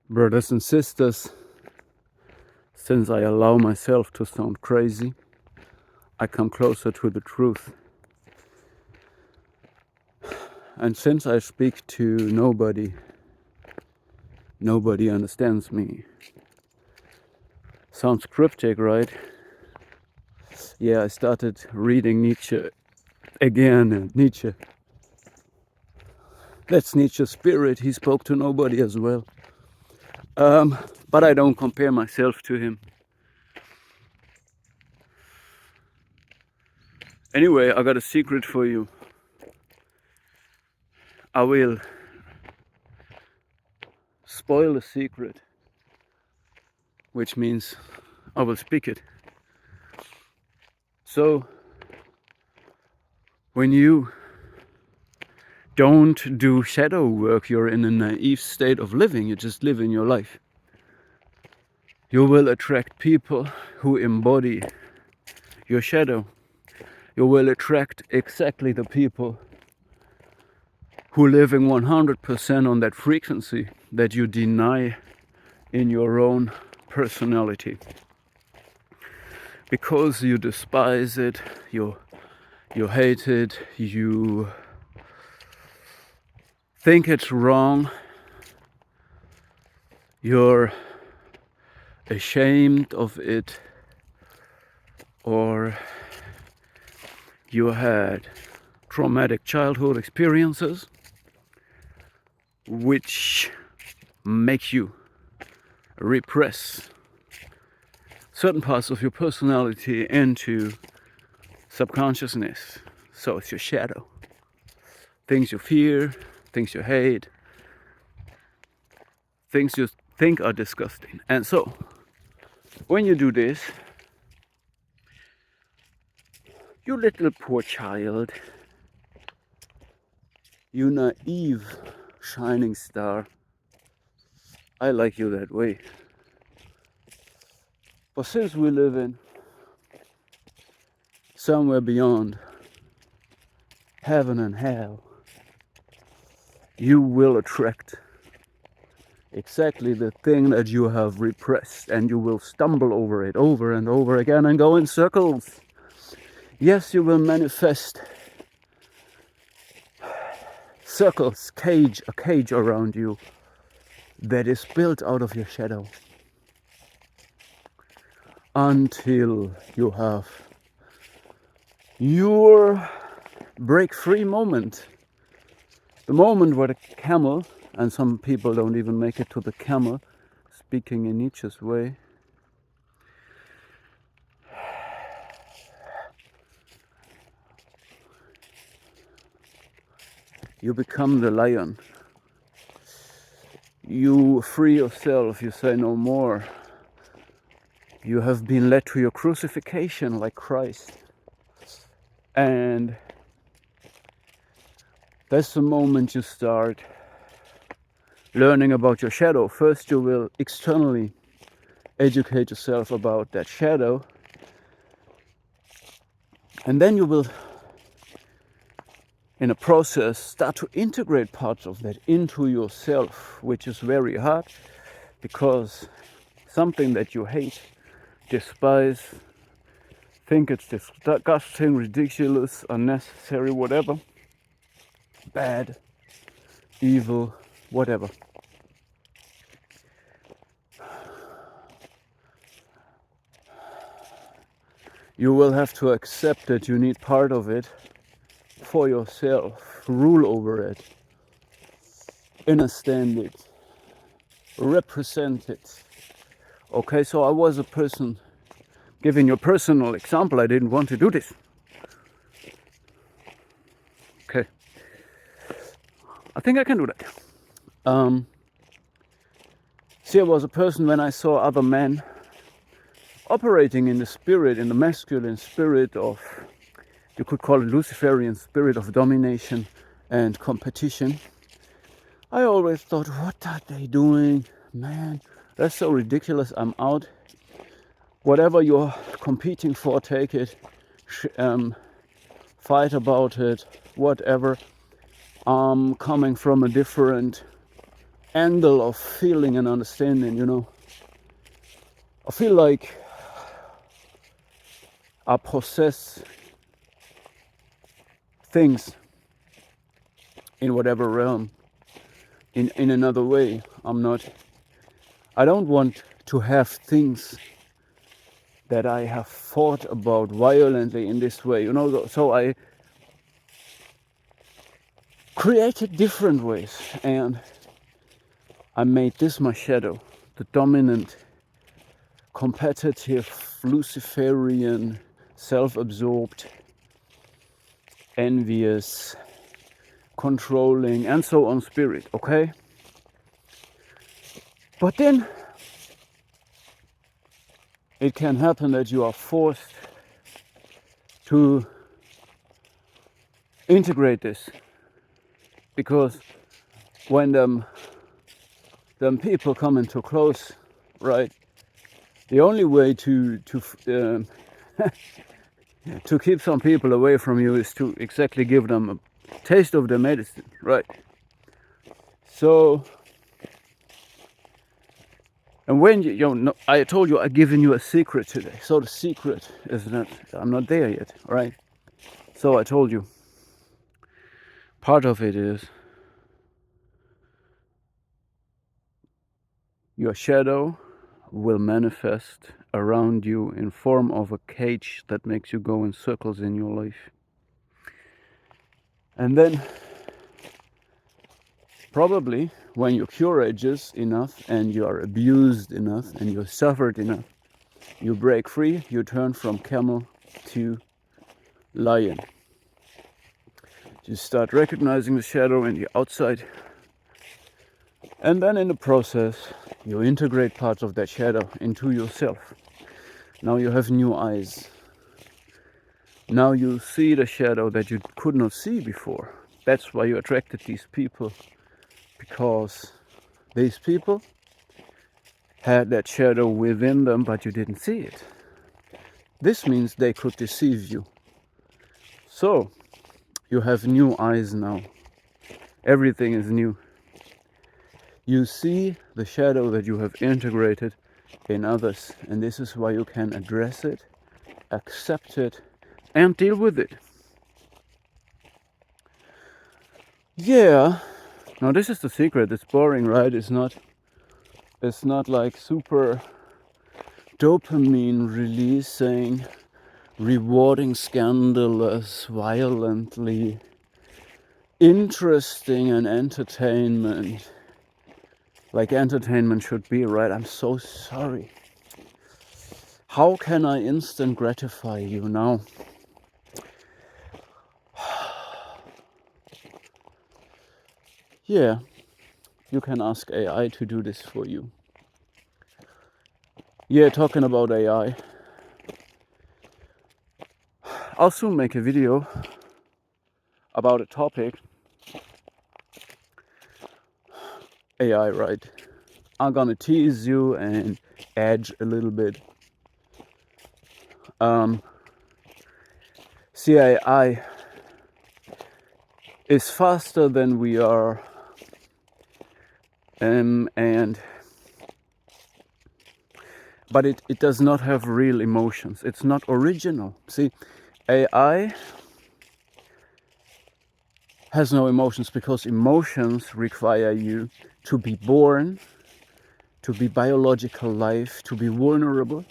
Brothers and sisters, since I allow myself to sound crazy, I come closer to the truth. And since I speak to nobody, nobody understands me. Sounds cryptic, right? Yeah, I started reading Nietzsche again, and Nietzsche. That's Nietzsche's spirit. He spoke to nobody as well. But I don't compare myself to him. Anyway, I got a secret for you. I will spoil a secret, which means I will speak it. So, when you don't do shadow work, you're in a naive state of living, you just live in your life. You will attract people who embody your shadow. You will attract exactly the people who live in 100% on that frequency that you deny in your own personality. Because you despise it, you hate it, you think it's wrong, you're ashamed of it, or you had traumatic childhood experiences which make you repress certain parts of your personality into subconsciousness. So it's your shadow. Things you fear, things you hate, things you think are disgusting. And so, when you do this, you little poor child, you naive shining star, I like you that way. But since we live in somewhere beyond heaven and hell, you will attract exactly the thing that you have repressed, and you will stumble over it over and over again and go in circles. Yes, you will manifest circles, a cage around you that is built out of your shadow, until you have your break free moment. The moment where the camel, and some people don't even make it to the camel, speaking in Nietzsche's way, you become the lion. You free yourself, you say no more. You have been led to your crucifixion like Christ. And that's the moment you start learning about your shadow. First, you will externally educate yourself about that shadow. And then you will, in a process, start to integrate parts of that into yourself, which is very hard, because something that you hate, despise, think it's disgusting, ridiculous, unnecessary, whatever, bad, evil, whatever. You will have to accept that you need part of it for yourself, rule over it, understand it, represent it. Okay, so I was a person giving you a personal example. I didn't want to do this. Okay, I think I can do that. See, I was a person when I saw other men operating in the spirit, in the masculine spirit of, you could call it Luciferian spirit of domination and competition. I always thought, what are they doing? Man, that's so ridiculous. I'm out. Whatever you're competing for, take it. Fight about it. Whatever. I'm coming from a different angle of feeling and understanding, you know. I feel like I possess things in whatever realm in another way. I don't want to have things that I have thought about violently in this way, you know. So I created different ways, and I made this my shadow, the dominant, competitive, Luciferian, self-absorbed, envious, controlling, and so on spirit, okay? But then it can happen that you are forced to integrate this, because when them people come in too close, right? The only way to to keep some people away from you is to exactly give them a taste of the medicine, right? So, and when you know, I told you I've given you a secret today. So the secret is that I'm not there yet, right? So I told you, part of it is your shadow will manifest around you in form of a cage that makes you go in circles in your life. And then probably when you're courageous enough and you are abused enough and you're suffered enough, you break free, you turn from camel to lion. You start recognizing the shadow in the outside, and then in the process you integrate parts of that shadow into yourself. Now you have new eyes. Now you see the shadow that you could not see before. That's why you attracted these people, because these people had that shadow within them, but you didn't see it. This means they could deceive you. So you have new eyes now. Everything is new. You see the shadow that you have integrated in others, and this is why you can address it, accept it, and deal with it. Yeah. Now this is the secret. It's boring, right? It's not like super dopamine releasing, rewarding, scandalous, violently interesting and entertainment, like entertainment should be, right? I'm so sorry. How can I instant gratify you now? Yeah, you can ask AI to do this for you. Yeah, talking about AI, I'll soon make a video about a topic. AI, right? I'm gonna tease you and edge a little bit. CAI is faster than we are, but it does not have real emotions. It's not original. See, AI has no emotions because emotions require you to be born, to be biological life, to be vulnerable,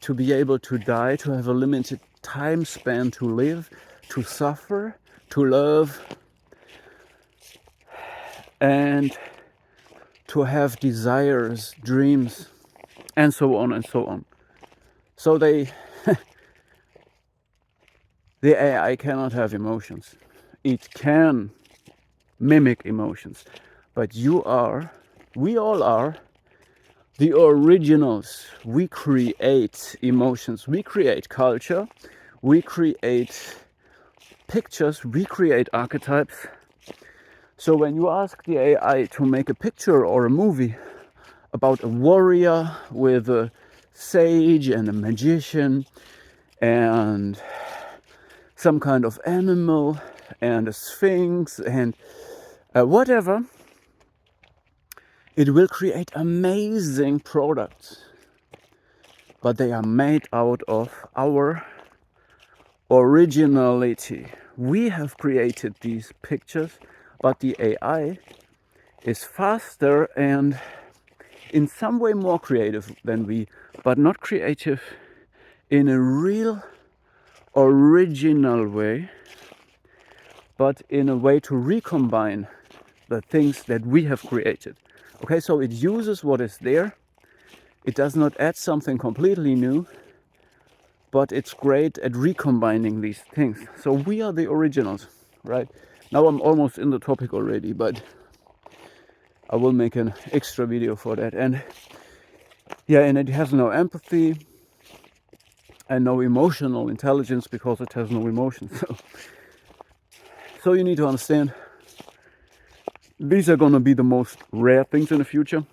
to be able to die, to have a limited time span to live, to suffer, to love, and to have desires, dreams, and so on and so on. So the AI cannot have emotions. It can mimic emotions, but we all are the originals. We create emotions, we create culture, we create pictures, we create archetypes. So when you ask the AI to make a picture or a movie about a warrior with a sage and a magician and some kind of animal and a sphinx and whatever, It will create amazing products, but they are made out of our originality. We have created these pictures, but the AI is faster and in some way more creative than we, but not creative in a real original way, but in a way to recombine the things that we have created. Okay, so it uses what is there. It does not add something completely new, but it's great at recombining these things. So we are the originals, right? Now I'm almost in the topic already, but I will make an extra video for that. And yeah, and it has no empathy and no emotional intelligence because it has no emotions. So you need to understand, these are gonna be the most rare things in the future.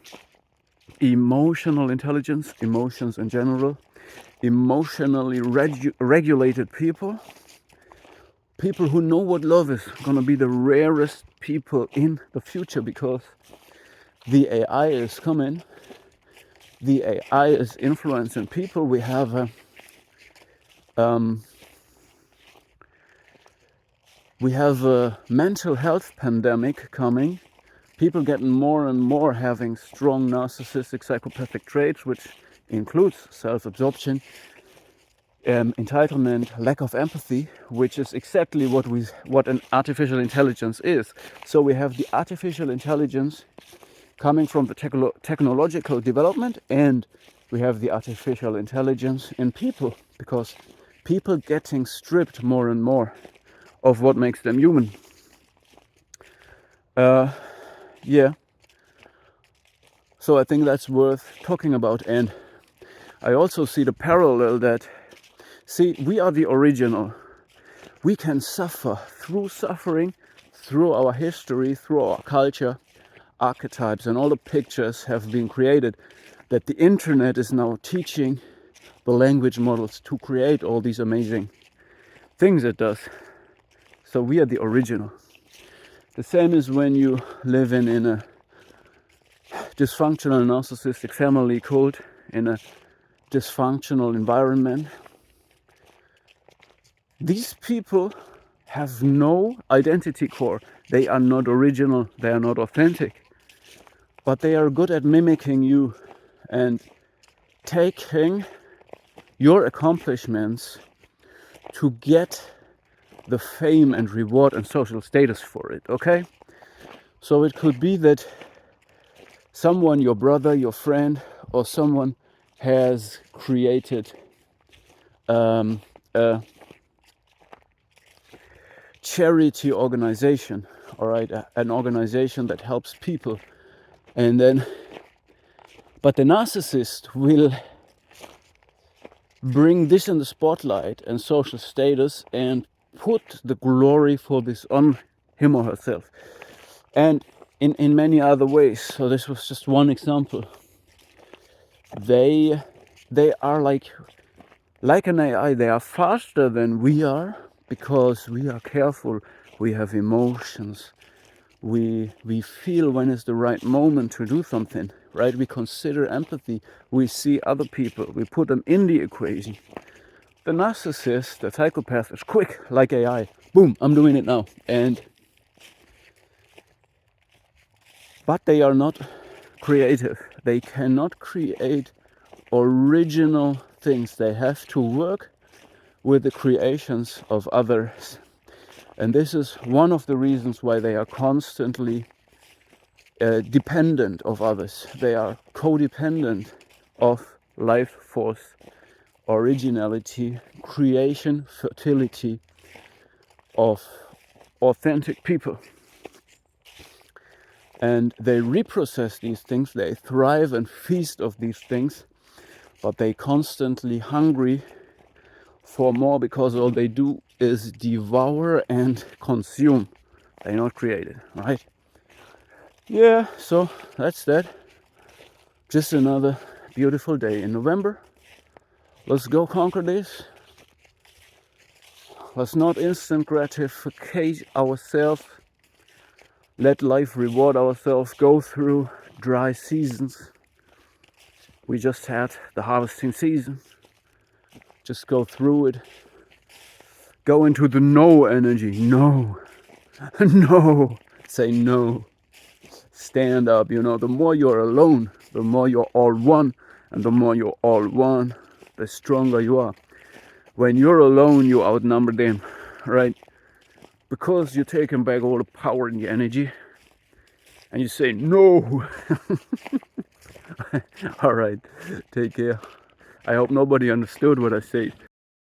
Emotional intelligence, emotions in general, emotionally regulated people who know what love is, gonna be the rarest people in the future because the AI is coming. The AI is influencing people. We have a mental health pandemic coming. People getting more and more having strong narcissistic psychopathic traits, which includes self-absorption, entitlement, lack of empathy, which is exactly what an artificial intelligence is. So we have the artificial intelligence coming from the technological development, and we have the artificial intelligence in people, because people getting stripped more and more of what makes them human. Yeah. So I think that's worth talking about. And I also see the parallel that, see, we are the original. We can suffer through suffering, through our history, through our culture, archetypes, and all the pictures have been created, that the internet is now teaching the language models to create all these amazing things it does. So we are the original. The same as when you live in a dysfunctional narcissistic family cult, in a dysfunctional environment. These people have no identity core. They are not original, they are not authentic, but they are good at mimicking you and taking your accomplishments to get the fame and reward and social status for it, okay? So it could be that someone, your brother, your friend, or someone has created a charity organization, all right, an organization that helps people, and then, but the narcissist will bring this in the spotlight and social status and put the glory for this on him or herself, and in many other ways. So this was just one example. They are like an AI. They are faster than we are because we are careful. We have emotions. We feel when is the right moment to do something, right? We consider empathy. We see other people. We put them in the equation. The narcissist, the psychopath, is quick like AI. Boom, I'm doing it now. But they are not creative. They cannot create original things. They have to work with the creations of others. And this is one of the reasons why they are constantly dependent of others. They are codependent of life force, originality, creation, fertility of authentic people. And they reprocess these things, they thrive and feast of these things, but they constantly hungry for more because all they do is devour and consume. They're not created, right? Yeah, so that's that. Just another beautiful day in November. Let's go conquer this. Let's not instant gratificate ourselves. Let life reward ourselves. Go through dry seasons. We just had the harvesting season. Just go through it. Go into the no energy. No. No. Say no. Stand up. You know, the more you're alone, the more you're all one. And the more you're all one, the stronger you are. When you're alone, you outnumber them, right? Because you're taking back all the power and the energy. And you say no. All right. Take care. I hope nobody understood what I said.